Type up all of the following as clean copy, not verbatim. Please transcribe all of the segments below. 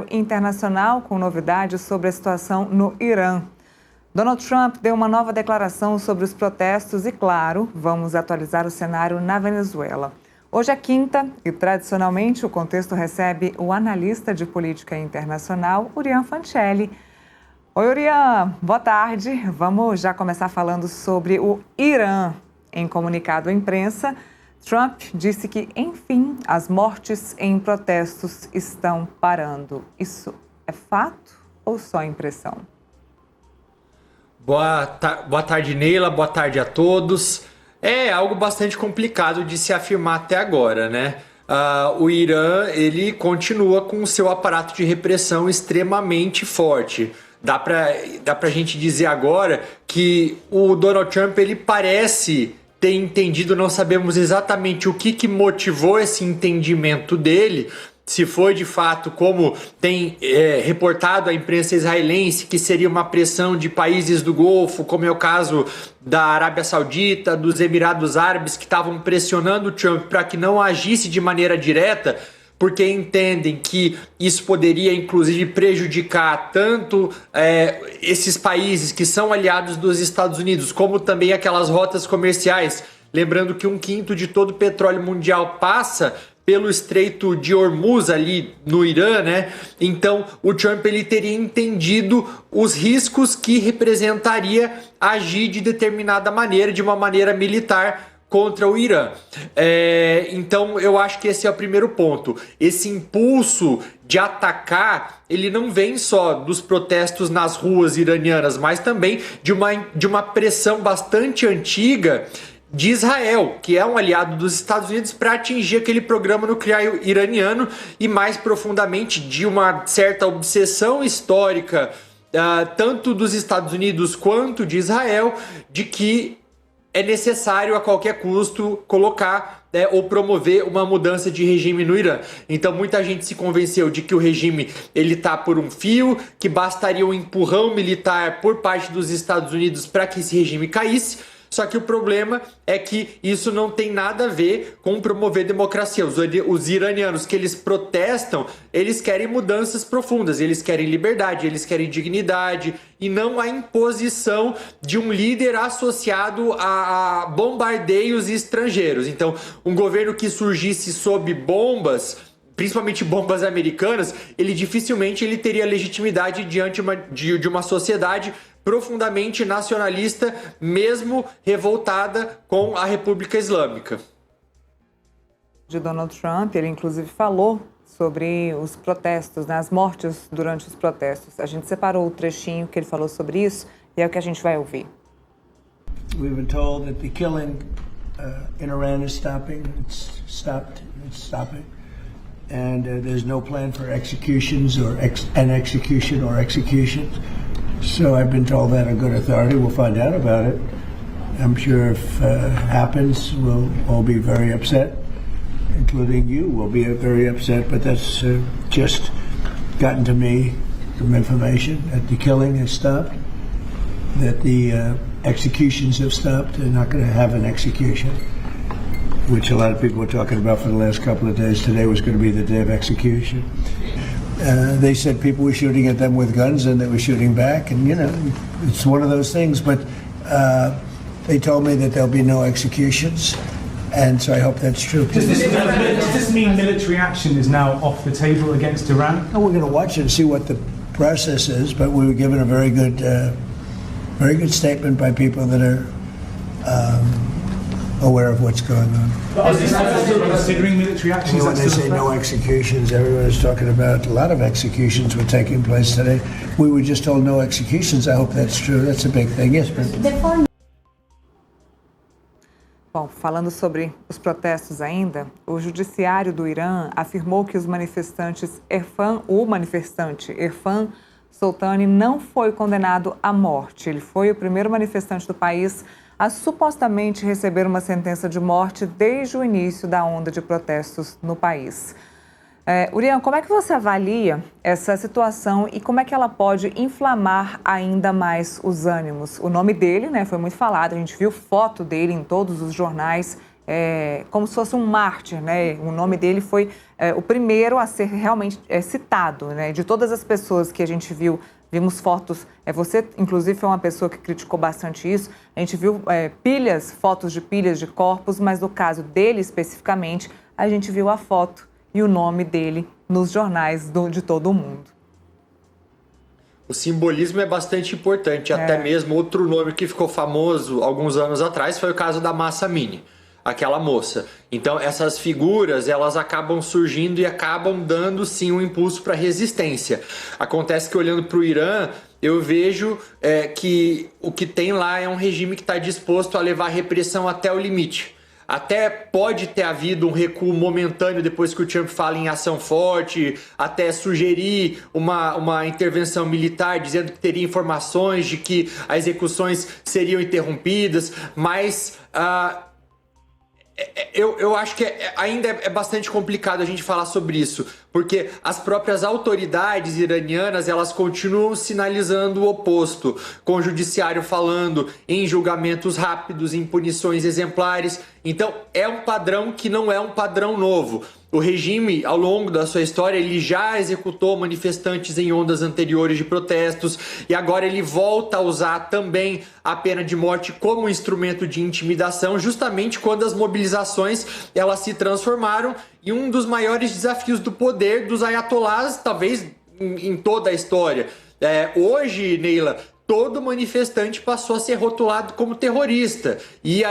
cenário internacional com novidades sobre a situação no Irã. Donald Trump deu uma nova declaração sobre os protestos e, claro, vamos atualizar o cenário na Venezuela. Hoje é quinta e, tradicionalmente, o contexto recebe o analista de política internacional, Urian Fancelli. Oi, Urian, boa tarde. Vamos já começar falando sobre o Irã. Em comunicado à imprensa, Trump disse que, enfim, as mortes em protestos estão parando. Isso é fato ou só impressão? Boa tarde, Neila. Boa tarde a todos. É algo bastante complicado de se afirmar até agora, né? O Irã, ele continua com o seu aparato de repressão extremamente forte. Dá pra gente dizer agora que o Donald Trump, ele parece ter entendido, não sabemos exatamente o que motivou esse entendimento dele, se foi de fato, como tem reportado a imprensa israelense, que seria uma pressão de países do Golfo, como é o caso da Arábia Saudita, dos Emirados Árabes, que estavam pressionando o Trump para que não agisse de maneira direta, porque entendem que isso poderia, inclusive, prejudicar tanto esses países que são aliados dos Estados Unidos, como também aquelas rotas comerciais. Lembrando que 1/5 de todo o petróleo mundial passa pelo Estreito de Hormuz ali no Irã, né? Então o Trump, ele teria entendido os riscos que representaria agir de determinada maneira, de uma maneira militar, contra o Irã. Então eu acho que esse é o primeiro ponto. Esse impulso de atacar, ele não vem só dos protestos nas ruas iranianas, mas também de uma pressão bastante antiga de Israel, que é um aliado dos Estados Unidos, para atingir aquele programa nuclear iraniano, e mais profundamente de uma certa obsessão histórica, tanto dos Estados Unidos quanto de Israel, de que é necessário a qualquer custo colocar ou promover uma mudança de regime no Irã. Então muita gente se convenceu de que o regime ele está por um fio, que bastaria um empurrão militar por parte dos Estados Unidos para que esse regime caísse. Só que o problema é que isso não tem nada a ver com promover democracia. Os iranianos que eles protestam, eles querem mudanças profundas, eles querem liberdade, eles querem dignidade, e não a imposição de um líder associado a bombardeios estrangeiros. Então, um governo que surgisse sob bombas, principalmente bombas americanas, ele dificilmente teria legitimidade diante de uma sociedade profundamente nacionalista, mesmo revoltada com a República Islâmica. De Donald Trump, ele inclusive falou sobre os protestos, né, as mortes durante os protestos. A gente separou o trechinho que ele falou sobre isso e é o que a gente vai ouvir. We've been told that the killing in Iran is stopping. It's stopping. And there's no plan for executions or executions. So I've been told that on good authority. We'll find out about it. I'm sure if it happens, we'll all be very upset, including you will be very upset, but that's just gotten to me from information that the killing has stopped, that the executions have stopped. They're not going to have an execution, which a lot of people were talking about for the last couple of days. Today was going to be the day of execution. They said people were shooting at them with guns and they were shooting back, and it's one of those things, but they told me that there'll be no executions, and so I hope that's true. Does this mean military action is now off the table against Iran? We're going to watch it and see what the process is, but we were given a very good statement by people that are aware of what's going on. But is Israel still considering military action? When they say no executions, everyone is talking about a lot of executions were taking place today. We were just told no executions. I hope that's true. That's a big thing. Yes, but... Bom, falando sobre os protestos ainda, o judiciário do Irã afirmou que o manifestante Irfan Soltani não foi condenado à morte. Ele foi o primeiro manifestante do país a supostamente receber uma sentença de morte desde o início da onda de protestos no país. Urian, como é que você avalia essa situação e como é que ela pode inflamar ainda mais os ânimos? O nome dele, né, foi muito falado, a gente viu foto dele em todos os jornais como se fosse um mártir, né? O nome dele foi o primeiro a ser realmente citado, né? De todas as pessoas que a gente vimos fotos, você inclusive foi uma pessoa que criticou bastante isso, a gente viu fotos de pilhas de corpos, mas no caso dele especificamente, a gente viu a foto e o nome dele nos jornais de todo o mundo. O simbolismo é bastante importante, até mesmo outro nome que ficou famoso alguns anos atrás foi o caso da Mahsa Amini, aquela moça. Então essas figuras, elas acabam surgindo e acabam dando sim um impulso para a resistência. Acontece que olhando para o Irã, eu vejo que o que tem lá é um regime que está disposto a levar a repressão até o limite. Até pode ter havido um recuo momentâneo depois que o Trump fala em ação forte, até sugerir uma intervenção militar, dizendo que teria informações de que as execuções seriam interrompidas, mas eu acho que ainda é bastante complicado a gente falar sobre isso, porque as próprias autoridades iranianas, elas continuam sinalizando o oposto, com o judiciário falando em julgamentos rápidos, em punições exemplares. Então é um padrão que não é um padrão novo. O regime, ao longo da sua história, ele já executou manifestantes em ondas anteriores de protestos e agora ele volta a usar também a pena de morte como instrumento de intimidação, justamente quando as mobilizações elas se transformaram em um dos maiores desafios do poder dos ayatolás, talvez em toda a história. Hoje, Neila, todo manifestante passou a ser rotulado como terrorista e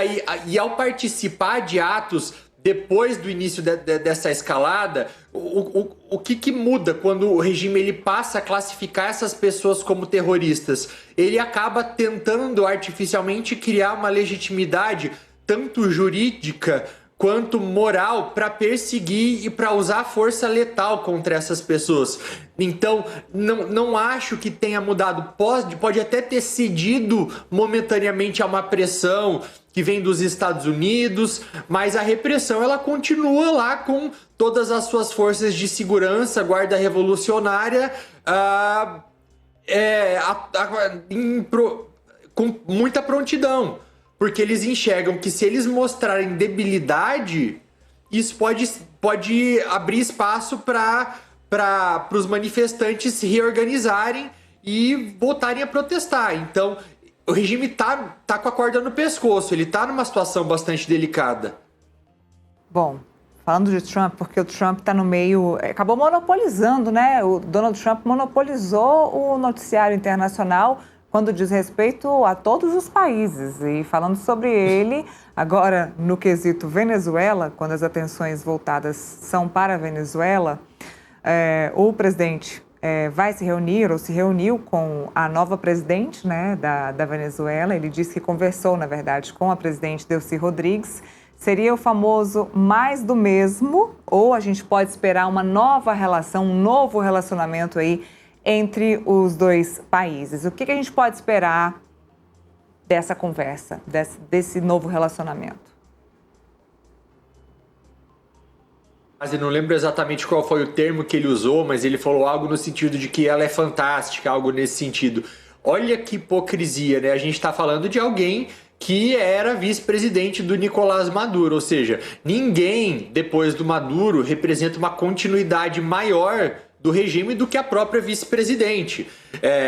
ao participar de atos depois do início dessa escalada, o que muda quando o regime ele passa a classificar essas pessoas como terroristas? Ele acaba tentando artificialmente criar uma legitimidade tanto jurídica quanto moral para perseguir e para usar força letal contra essas pessoas. Então, não acho que tenha mudado. Pode até ter cedido momentaneamente a uma pressão que vem dos Estados Unidos, mas a repressão ela continua lá com todas as suas forças de segurança, guarda revolucionária, com muita prontidão. Porque eles enxergam que se eles mostrarem debilidade, isso pode abrir espaço para os manifestantes se reorganizarem e voltarem a protestar. Então, o regime tá com a corda no pescoço, ele tá numa situação bastante delicada. Bom, falando de Trump, porque o Trump está no meio, acabou monopolizando, né? O Donald Trump monopolizou o noticiário internacional quando diz respeito a todos os países. E falando sobre ele, agora no quesito Venezuela, quando as atenções voltadas são para a Venezuela, o presidente vai se reunir ou se reuniu com a nova presidente, né, da Venezuela. Ele disse que conversou, na verdade, com a presidente Delcy Rodrigues. Seria o famoso mais do mesmo, ou a gente pode esperar uma nova relação, um novo relacionamento aí entre os dois países? O que a gente pode esperar dessa conversa, desse novo relacionamento? Mas eu não lembro exatamente qual foi o termo que ele usou, mas ele falou algo no sentido de que ela é fantástica, algo nesse sentido. Olha que hipocrisia, né? A gente está falando de alguém que era vice-presidente do Nicolás Maduro, ou seja, ninguém depois do Maduro representa uma continuidade maior do regime do que a própria vice-presidente.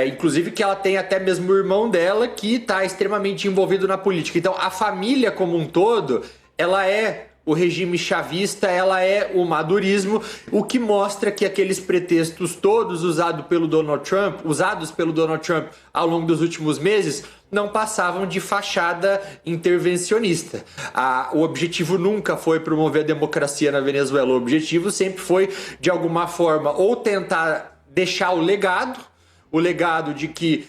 Inclusive que ela tem até mesmo o irmão dela que está extremamente envolvido na política. Então a família como um todo, ela é o regime chavista, ela é o madurismo, o que mostra que aqueles pretextos todos usados pelo Donald Trump ao longo dos últimos meses, não passavam de fachada intervencionista. O objetivo nunca foi promover a democracia na Venezuela, o objetivo sempre foi, de alguma forma, ou tentar deixar o legado de que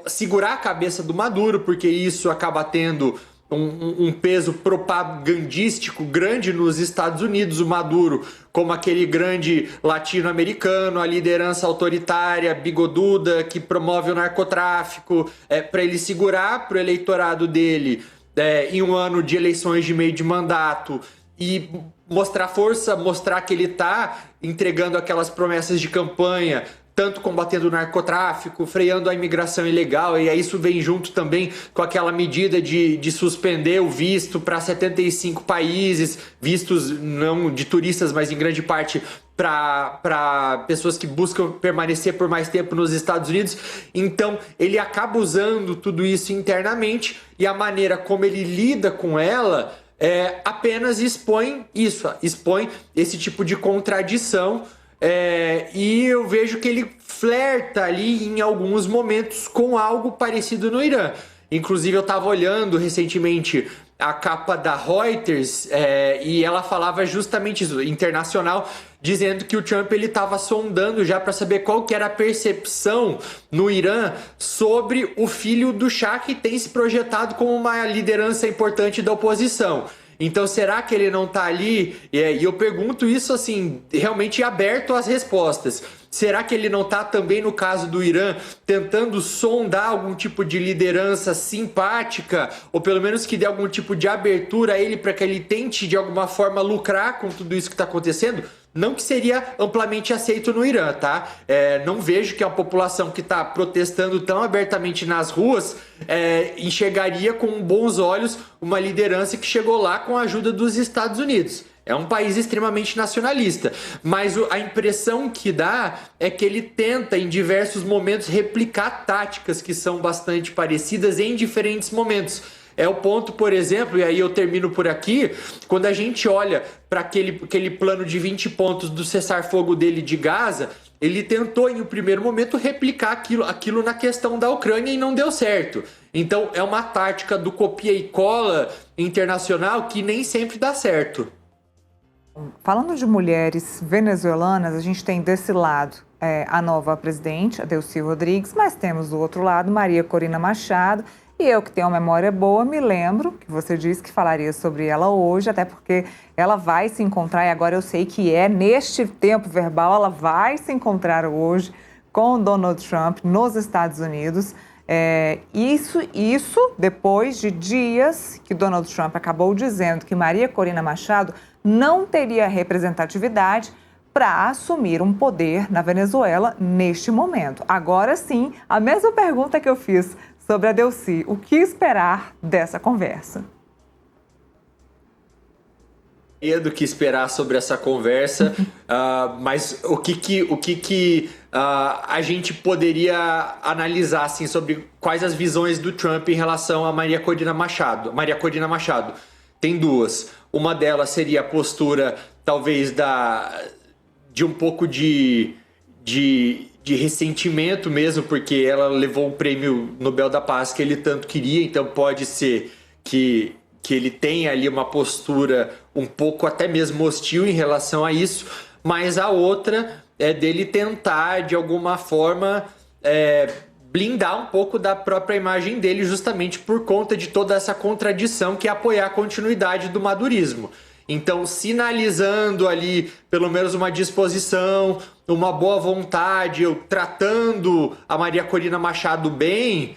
segurar a cabeça do Maduro, porque isso acaba tendo um peso propagandístico grande nos Estados Unidos, o Maduro como aquele grande latino-americano, a liderança autoritária, bigoduda, que promove o narcotráfico, para ele segurar para o eleitorado dele em um ano de eleições de meio de mandato e mostrar força, mostrar que ele está entregando aquelas promessas de campanha tanto combatendo o narcotráfico, freando a imigração ilegal, e aí isso vem junto também com aquela medida de suspender o visto para 75 países, vistos não de turistas, mas em grande parte para pessoas que buscam permanecer por mais tempo nos Estados Unidos. Então ele acaba usando tudo isso internamente, e a maneira como ele lida com ela apenas expõe esse tipo de contradição. E eu vejo que ele flerta ali em alguns momentos com algo parecido no Irã. Inclusive eu estava olhando recentemente a capa da Reuters e ela falava justamente isso, internacional, dizendo que o Trump ele estava sondando já para saber qual que era a percepção no Irã sobre o filho do Shah, que tem se projetado como uma liderança importante da oposição. Então, será que ele não está ali? E eu pergunto isso assim, realmente aberto às respostas. Será que ele não está também, no caso do Irã, tentando sondar algum tipo de liderança simpática, ou pelo menos que dê algum tipo de abertura a ele para que ele tente de alguma forma lucrar com tudo isso que está acontecendo? Não que seria amplamente aceito no Irã, tá? Não vejo que a população que está protestando tão abertamente nas ruas enxergaria com bons olhos uma liderança que chegou lá com a ajuda dos Estados Unidos. É um país extremamente nacionalista, mas a impressão que dá é que ele tenta em diversos momentos replicar táticas que são bastante parecidas em diferentes momentos. É o ponto, por exemplo, e aí eu termino por aqui, quando a gente olha para aquele plano de 20 pontos do cessar-fogo dele de Gaza, ele tentou em um primeiro momento replicar aquilo na questão da Ucrânia e não deu certo. Então é uma tática do copia e cola internacional que nem sempre dá certo. Falando de mulheres venezuelanas, a gente tem desse lado a nova presidente, a Delcy Rodrigues, mas temos do outro lado Maria Corina Machado. E eu, que tenho uma memória boa, me lembro que você disse que falaria sobre ela hoje, até porque ela vai se encontrar, e agora eu sei que neste tempo verbal, ela vai se encontrar hoje com Donald Trump nos Estados Unidos. Isso depois de dias que Donald Trump acabou dizendo que Maria Corina Machado não teria representatividade para assumir um poder na Venezuela neste momento. Agora sim, a mesma pergunta que eu fiz sobre a Delcy, o que esperar dessa conversa? Do que esperar sobre essa conversa, mas o que a gente poderia analisar assim, sobre quais as visões do Trump em relação a Maria Corina Machado. Maria Corina Machado tem duas. Uma delas seria a postura, talvez, de um pouco de ressentimento mesmo, porque ela levou o prêmio Nobel da Paz que ele tanto queria, então pode ser que ele tenha ali uma postura um pouco até mesmo hostil em relação a isso, mas a outra é dele tentar, de alguma forma, blindar um pouco da própria imagem dele, justamente por conta de toda essa contradição que é apoiar a continuidade do madurismo. Então, sinalizando ali pelo menos uma disposição, uma boa vontade, tratando a Maria Corina Machado bem,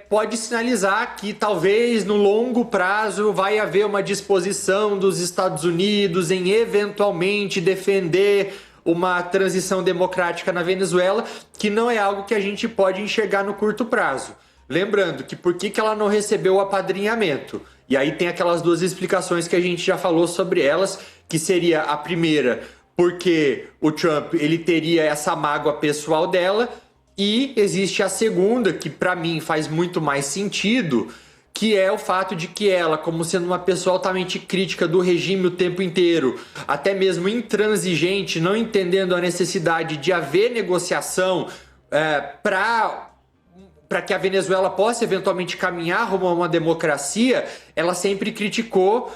pode sinalizar que talvez no longo prazo vai haver uma disposição dos Estados Unidos em eventualmente defender uma transição democrática na Venezuela, que não é algo que a gente pode enxergar no curto prazo. Lembrando que por que ela não recebeu o apadrinhamento? E aí tem aquelas duas explicações que a gente já falou sobre elas, que seria a primeira, porque o Trump ele teria essa mágoa pessoal dela, e existe a segunda, que para mim faz muito mais sentido, que é o fato de que ela, como sendo uma pessoa altamente crítica do regime o tempo inteiro, até mesmo intransigente, não entendendo a necessidade de haver negociação para que a Venezuela possa eventualmente caminhar rumo a uma democracia, ela sempre criticou,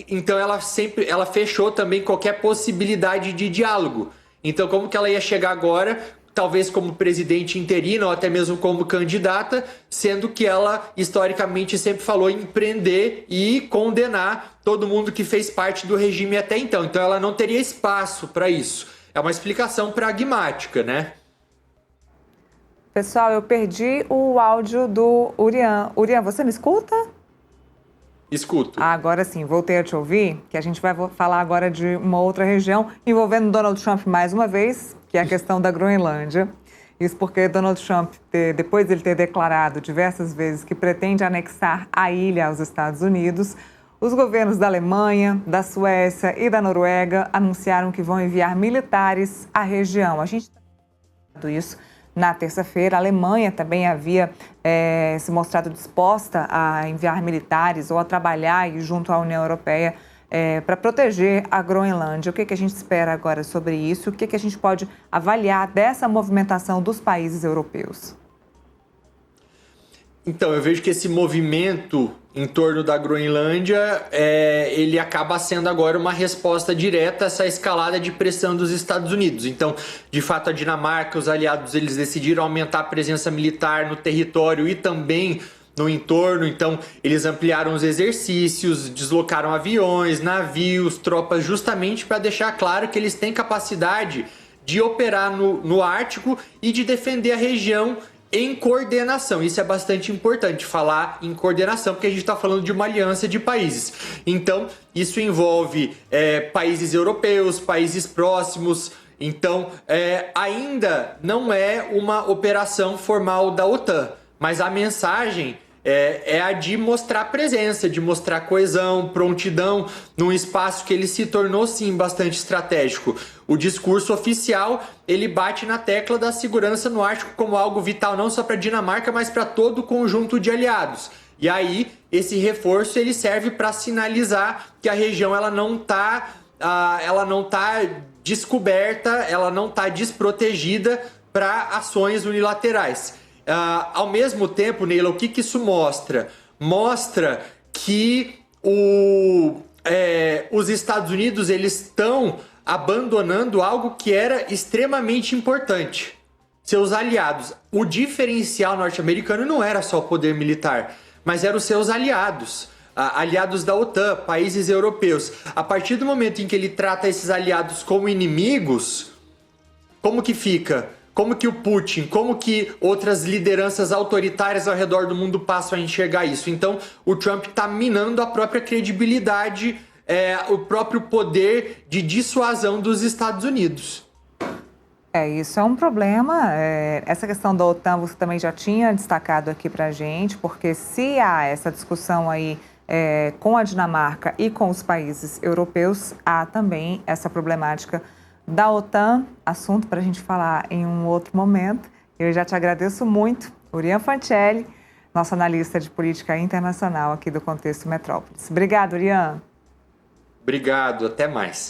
então ela fechou também qualquer possibilidade de diálogo. Então como que ela ia chegar agora, talvez como presidente interino ou até mesmo como candidata, sendo que ela historicamente sempre falou em prender e condenar todo mundo que fez parte do regime até então. Então ela não teria espaço para isso. É uma explicação pragmática, né? Pessoal, eu perdi o áudio do Urian. Urian, você me escuta? Escuto. Agora sim, voltei a te ouvir, que a gente vai falar agora de uma outra região envolvendo Donald Trump mais uma vez, que é a questão da Groenlândia. Isso porque Donald Trump, depois de ele ter declarado diversas vezes que pretende anexar a ilha aos Estados Unidos, os governos da Alemanha, da Suécia e da Noruega anunciaram que vão enviar militares à região. A gente está vendo isso na terça-feira. A Alemanha também havia se mostrado disposta a enviar militares ou a trabalhar junto à União Europeia para proteger a Groenlândia. O que a gente espera agora sobre isso? O que a gente pode avaliar dessa movimentação dos países europeus? Então, eu vejo que esse movimento em torno da Groenlândia, ele acaba sendo agora uma resposta direta a essa escalada de pressão dos Estados Unidos. Então, de fato, a Dinamarca, os aliados, eles decidiram aumentar a presença militar no território e também no entorno. Então, eles ampliaram os exercícios, deslocaram aviões, navios, tropas, justamente para deixar claro que eles têm capacidade de operar no Ártico e de defender a região em coordenação. Isso é bastante importante, falar em coordenação, porque a gente está falando de uma aliança de países. Então, isso envolve países europeus, países próximos. Então, ainda não é uma operação formal da OTAN, mas a mensagem é a de mostrar presença, de mostrar coesão, prontidão num espaço que ele se tornou, sim, bastante estratégico. O discurso oficial, ele bate na tecla da segurança no Ártico como algo vital não só para a Dinamarca, mas para todo o conjunto de aliados. E aí, esse reforço ele serve para sinalizar que a região ela não tá descoberta, ela não está desprotegida para ações unilaterais. Ao mesmo tempo, Neila, o que isso mostra? Mostra que os Estados Unidos eles estão abandonando algo que era extremamente importante. Seus aliados. O diferencial norte-americano não era só o poder militar, mas eram os seus aliados. Aliados da OTAN, países europeus. A partir do momento em que ele trata esses aliados como inimigos, como que fica? Como que o Putin, como que outras lideranças autoritárias ao redor do mundo passam a enxergar isso? Então, o Trump está minando a própria credibilidade, o próprio poder de dissuasão dos Estados Unidos. Isso é um problema. Essa questão da OTAN você também já tinha destacado aqui para a gente, porque se há essa discussão aí com a Dinamarca e com os países europeus, há também essa problemática da OTAN, assunto para a gente falar em um outro momento. Eu já te agradeço muito, Urian Fancelli, nosso analista de política internacional aqui do Contexto Metrópolis. Obrigado, Urian. Obrigado, até mais.